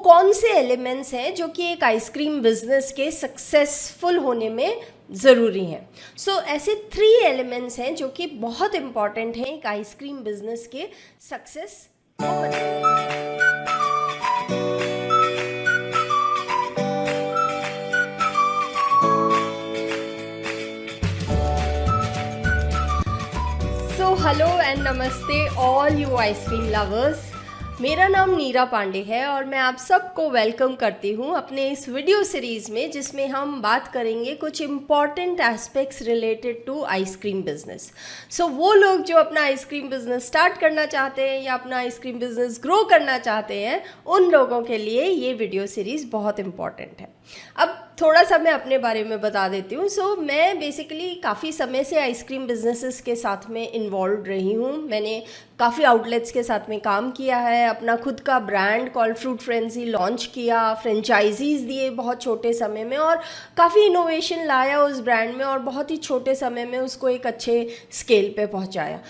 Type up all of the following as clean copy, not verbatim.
कौन से एलिमेंट्स हैं जो कि एक आइसक्रीम बिजनेस के सक्सेसफुल होने में ज़रूरी हैं। ऐसे 3 एलिमेंट्स हैं जो कि बहुत इम्पॉर्टेंट हैं एक आइसक्रीम बिजनेस के सक्सेस को बनाने। हेलो एंड नमस्ते ऑल यू आइसक्रीम लवर्स। मेरा नाम नीरा पांडे है और मैं आप सबको वेलकम करती हूँ अपने इस वीडियो सीरीज़ में, जिसमें हम बात करेंगे कुछ important aspects related to ice cream business. वो लोग जो अपना आइसक्रीम बिजनेस स्टार्ट करना चाहते हैं या अपना आइसक्रीम बिजनेस ग्रो करना चाहते हैं, उन लोगों के लिए ये वीडियो सीरीज़ बहुत इम्पॉर्टेंट है। अब थोड़ा सा मैं अपने बारे में बता देती हूँ। मैं बेसिकली काफ़ी समय से आइसक्रीम बिजनेसेस के साथ में इन्वॉल्व रही हूँ। मैंने काफ़ी आउटलेट्स के साथ में काम किया है, अपना खुद का brand called fruit frenzy launch किया, फ्रेंचाइजीज़ दिए बहुत छोटे समय में और काफ़ी इनोवेशन लाया उस ब्रांड में और बहुत ही छोटे समय में उसको एक अच्छे स्केल पे पहुँचाया।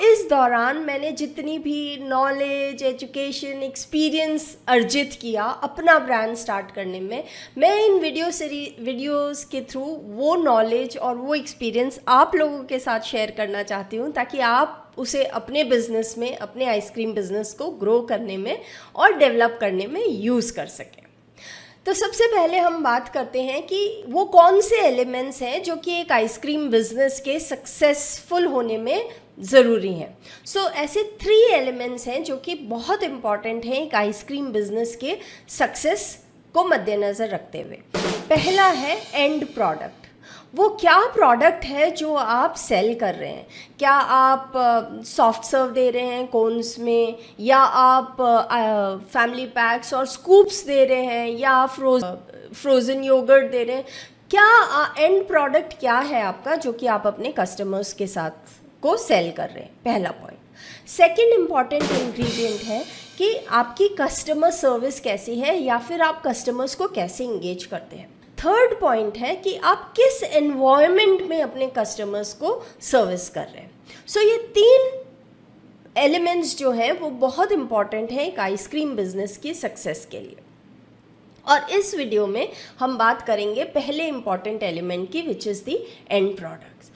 इस दौरान मैंने जितनी भी नॉलेज, एजुकेशन, एक्सपीरियंस अर्जित किया अपना ब्रांड स्टार्ट करने में, मैं इन वीडियोस के थ्रू वो नॉलेज और वो एक्सपीरियंस आप लोगों के साथ शेयर करना चाहती हूँ, ताकि आप उसे अपने बिजनेस में, अपने आइसक्रीम बिजनेस को ग्रो करने में और डेवलप करने में यूज़ कर सकें। सबसे पहले हम बात करते हैं कि वो कौन से एलिमेंट्स हैं जो कि एक आइसक्रीम बिजनेस के सक्सेसफुल होने में ज़रूरी हैं। ऐसे 3 एलिमेंट्स हैं जो कि बहुत इम्पॉर्टेंट हैं एक आइसक्रीम बिजनेस के सक्सेस को मद्देनज़र रखते हुए। पहला है एंड प्रोडक्ट। वो क्या प्रोडक्ट है जो आप सेल कर रहे हैं। क्या आप सॉफ्ट सर्व दे रहे हैं कोन्स में, या आप फैमिली पैक्स और स्कूप्स दे रहे हैं, या फ्रोज़न योगर्ट दे रहे हैं। क्या एंड प्रोडक्ट क्या है आपका जो कि आप अपने कस्टमर्स के साथ को सेल कर रहे हैं। पहला पॉइंट। सेकंड इम्पॉर्टेंट इंग्रेडिएंट है कि आपकी कस्टमर सर्विस कैसी है, या फिर आप कस्टमर्स को कैसे इंगेज करते हैं। थर्ड पॉइंट है कि आप किस एनवायरनमेंट में अपने कस्टमर्स को सर्विस कर रहे हैं। ये 3 एलिमेंट्स जो हैं वो बहुत इंपॉर्टेंट हैं एक आइसक्रीम बिजनेस की सक्सेस के लिए। और इस वीडियो में हम बात करेंगे पहले इंपॉर्टेंट एलिमेंट की, which is the end products.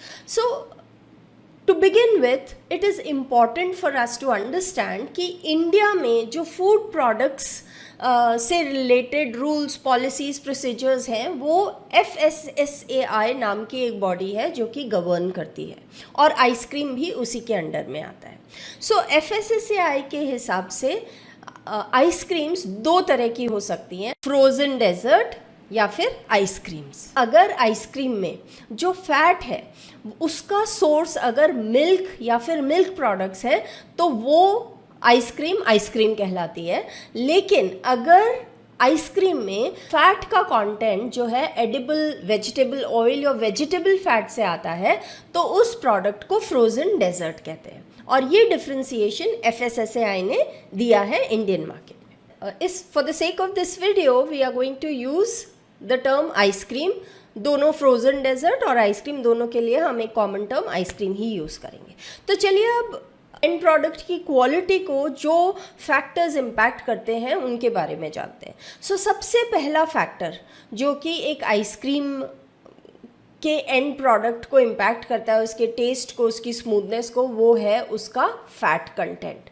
To begin with, it is important for us to understand कि इंडिया में जो फूड प्रोडक्ट्स से रिलेटेड रूल्स, पॉलिसीज़, प्रोसीजर्स हैं, वो FSSAI नाम की एक बॉडी है जो कि गवर्न करती है, और आइसक्रीम भी उसी के अंडर में आता है। FSSAI के हिसाब से आइसक्रीम्स 2 तरह की हो सकती हैं, फ्रोज़न डेजर्ट या फिर आइसक्रीम्स। अगर आइसक्रीम में जो फैट है उसका सोर्स अगर मिल्क या फिर मिल्क प्रोडक्ट्स हैं, तो वो आइसक्रीम कहलाती है। लेकिन अगर आइसक्रीम में फैट का कंटेंट जो है एडिबल वेजिटेबल ऑयल या वेजिटेबल फैट से आता है, तो उस प्रोडक्ट को फ्रोज़न डेजर्ट कहते हैं। और ये डिफ्रेंसिएशन FSSAI ने दिया है इंडियन मार्केट में। For the sake of this video we are going to use the term ice cream. दोनों फ्रोज़न डेजर्ट और आइसक्रीम दोनों के लिए हम एक कॉमन टर्म आइसक्रीम ही यूज़ करेंगे। चलिए अब एंड प्रोडक्ट की क्वालिटी को जो फैक्टर्स इम्पैक्ट करते हैं उनके बारे में जानते हैं। सबसे पहला फैक्टर जो कि एक आइसक्रीम के एंड प्रोडक्ट को इम्पैक्ट करता है, उसके टेस्ट को, उसकी स्मूथनेस को, वो है उसका फैट कंटेंट।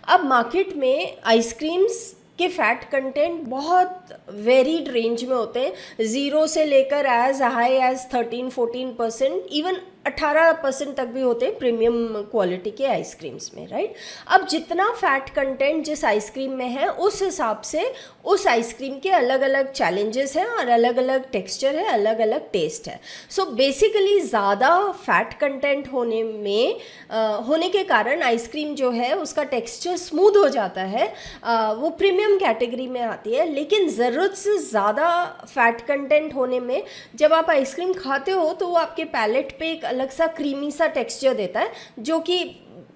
अब मार्केट में आइसक्रीम्स के फैट कंटेंट बहुत वेरीड रेंज में होते हैं, 0 से लेकर एज हाई एज 13-14%, इवन 18% तक भी होते हैं प्रीमियम क्वालिटी के आइसक्रीम्स में, राइट। अब जितना फैट कंटेंट जिस आइसक्रीम में है, उस हिसाब से उस आइसक्रीम के अलग अलग चैलेंजेस हैं और अलग अलग टेक्सचर है, अलग अलग टेस्ट है। बेसिकली ज़्यादा फैट कंटेंट होने के कारण आइसक्रीम जो है उसका टेक्सचर स्मूथ हो जाता है, वो प्रीमियम कैटेगरी में आती है। लेकिन ज़रूरत से ज़्यादा फैट कंटेंट होने में जब आप आइसक्रीम खाते हो तो वो आपके पैलेट पे एक अलग सा क्रीमी सा टेक्सचर देता है, जो कि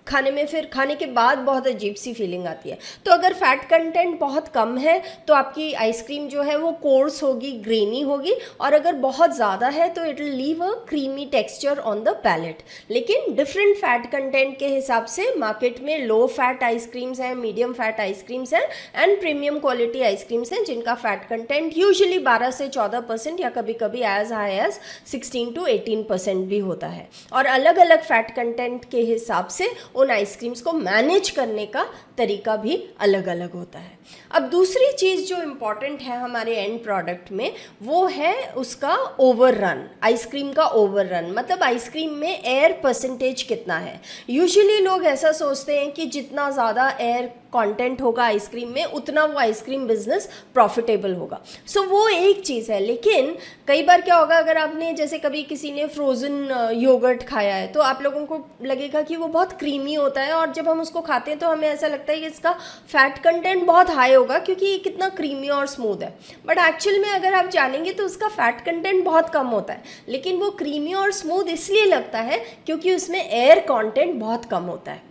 खाने में फिर खाने के बाद बहुत अजीब सी फीलिंग आती है। तो अगर फैट कंटेंट बहुत कम है तो आपकी आइसक्रीम जो है वो कोर्स होगी, ग्रेनी होगी, और अगर बहुत ज़्यादा है तो it will leave a creamy texture on the palate. लेकिन डिफरेंट फैट कंटेंट के हिसाब से मार्केट में लो फैट आइसक्रीम्स हैं, मीडियम फैट आइसक्रीम्स हैं एंड प्रीमियम क्वालिटी आइसक्रीम्स हैं जिनका फैट कंटेंट यूजुअली 12 से 14% या कभी कभी एज हाई एज 16 to 18% भी होता है। और अलग अलग फैट कंटेंट के हिसाब से उन आइसक्रीम्स को मैनेज करने का तरीका भी अलग अलग होता है। अब दूसरी चीज़ जो इम्पॉर्टेंट है हमारे एंड प्रोडक्ट में वो है उसका ओवररन, आइसक्रीम का ओवररन, मतलब आइसक्रीम में एयर परसेंटेज कितना है। यूजुअली लोग ऐसा सोचते हैं कि जितना ज़्यादा एयर कंटेंट होगा आइसक्रीम में उतना वो आइसक्रीम बिजनेस प्रॉफिटेबल होगा। सो वो एक चीज़ है। लेकिन कई बार क्या होगा, अगर आपने जैसे कभी किसी ने फ्रोज़न योगर्ट खाया है तो आप लोगों को लगेगा कि वो बहुत क्रीमी होता है, और जब हम उसको खाते हैं तो हमें ऐसा लगता है कि इसका फैट कंटेंट बहुत हाई होगा क्योंकि ये कितना क्रीमी और स्मूथ है। बट एक्चुअल में अगर आप जानेंगे तो उसका फैट कंटेंट बहुत कम होता है, लेकिन वो क्रीमी और स्मूथ इसलिए लगता है क्योंकि उसमें एयर कंटेंट बहुत कम होता है।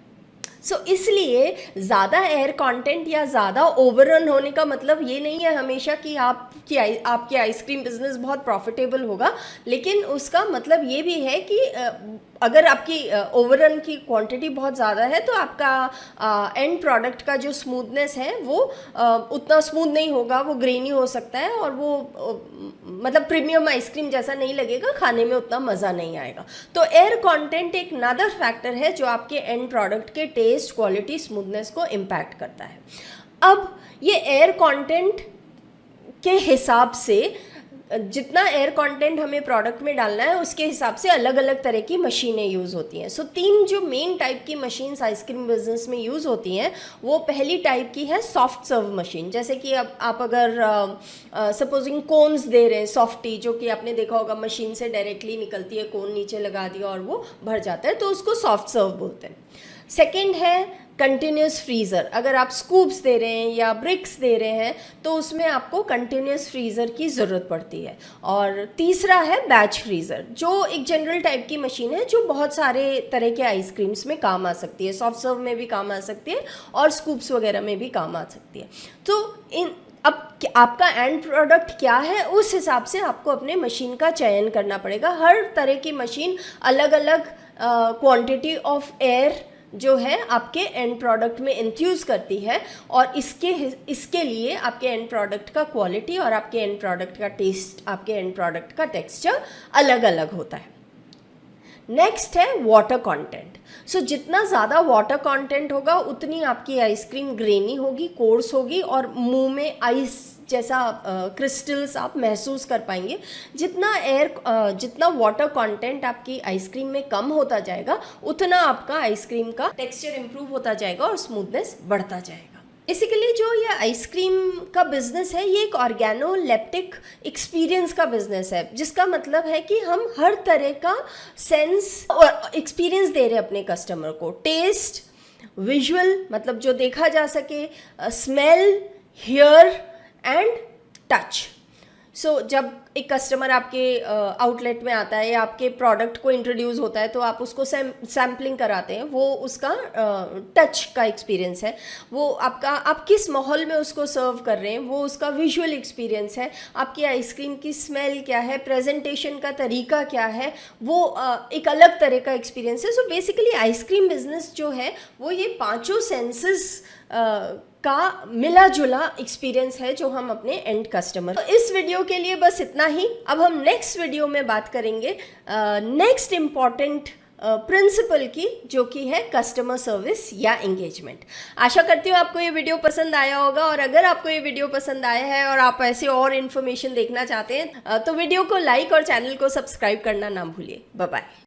इसलिए ज़्यादा एयर कंटेंट या ज़्यादा ओवररन होने का मतलब ये नहीं है हमेशा कि आपकी आइसक्रीम बिजनेस बहुत प्रॉफिटेबल होगा, लेकिन उसका मतलब ये भी है कि अगर आपकी ओवररन की क्वांटिटी बहुत ज़्यादा है तो आपका एंड प्रोडक्ट का जो स्मूथनेस है वो उतना स्मूथ नहीं होगा, वो ग्रेनी हो सकता है और वो मतलब प्रीमियम आइसक्रीम जैसा नहीं लगेगा, खाने में उतना मज़ा नहीं आएगा। तो एयर कंटेंट एक नदर फैक्टर है जो आपके एंड प्रोडक्ट के टेस्ट, क्वालिटी, स्मूथनेस को इम्पैक्ट करता है। अब ये एयर कंटेंट के हिसाब से जितना एयर कंटेंट हमें प्रोडक्ट में डालना है उसके हिसाब से अलग अलग तरह की मशीनें यूज़ होती हैं। तीन जो मेन टाइप की मशीन्स आइसक्रीम बिजनेस में यूज़ होती हैं वो पहली टाइप की है सॉफ्ट सर्व मशीन। जैसे कि अब आप अगर सपोजिंग कोन्स दे रहे हैं, सॉफ्टी जो कि आपने देखा होगा मशीन से डायरेक्टली निकलती है, कोन नीचे लगा दिया और वो भर जाता है, तो उसको सॉफ्ट सर्व बोलते हैं। सेकेंड है कंटिन्यूस फ्रीज़र। अगर आप स्कूप्स दे रहे हैं या ब्रिक्स दे रहे हैं तो उसमें आपको कंटिन्यूस फ्रीज़र की ज़रूरत पड़ती है। और तीसरा है बैच फ्रीज़र, जो एक जनरल टाइप की मशीन है जो बहुत सारे तरह के आइसक्रीम्स में काम आ सकती है, सॉफ्ट सर्व में भी काम आ सकती है और स्कूप्स वगैरह में भी काम आ सकती है। तो अब आपका एंड प्रोडक्ट क्या है उस हिसाब से आपको अपने मशीन का चयन करना पड़ेगा। हर तरह की मशीन अलग अलग क्वांटिटी ऑफ एयर जो है आपके एंड प्रोडक्ट में इंफ्यूज़ करती है, और इसके लिए आपके एंड प्रोडक्ट का क्वालिटी और आपके एंड प्रोडक्ट का टेस्ट, आपके एंड प्रोडक्ट का टेक्सचर अलग अलग होता है। नेक्स्ट है वाटर कंटेंट। जितना ज़्यादा वाटर कंटेंट होगा उतनी आपकी आइसक्रीम ग्रेनी होगी, कोर्स होगी और मुंह में आइस जैसा क्रिस्टल्स आप महसूस कर पाएंगे। जितना वाटर कंटेंट आपकी आइसक्रीम में कम होता जाएगा उतना आपका आइसक्रीम का टेक्सचर इम्प्रूव होता जाएगा और स्मूथनेस बढ़ता जाएगा। बेसिकली जो ये आइसक्रीम का बिज़नेस है ये एक ऑर्गेनोलेप्टिक एक्सपीरियंस का बिज़नेस है, जिसका मतलब है कि हम हर तरह का सेंस और एक्सपीरियंस दे रहे हैं अपने कस्टमर को। टेस्ट, विजुअल मतलब जो देखा जा सके, स्मेल, हियर एंड टच। जब एक कस्टमर आपके आउटलेट में आता है या आपके प्रोडक्ट को इंट्रोड्यूस होता है तो आप उसको सैम्पलिंग कराते हैं, वो उसका टच का एक्सपीरियंस है, वो आप किस माहौल में उसको सर्व कर रहे हैं वो उसका विजुअल एक्सपीरियंस है, आपकी आइसक्रीम की स्मेल क्या है, प्रेजेंटेशन का तरीका क्या है, वो एक अलग तरह का एक्सपीरियंस है। बेसिकली आइसक्रीम बिजनेस जो है वो ये पांचों सेंसेस का मिला जुला एक्सपीरियंस है जो हम अपने एंड कस्टमर। तो इस वीडियो के लिए बस इतना ही। अब हम नेक्स्ट वीडियो में बात करेंगे नेक्स्ट इम्पॉर्टेंट प्रिंसिपल की, जो कि है कस्टमर सर्विस या एंगेजमेंट। आशा करती हूँ आपको ये वीडियो पसंद आया होगा, और अगर आपको ये वीडियो पसंद आया है और आप ऐसे और इन्फॉर्मेशन देखना चाहते हैं तो वीडियो को लाइक और चैनल को सब्सक्राइब करना ना भूलिए। Bye bye.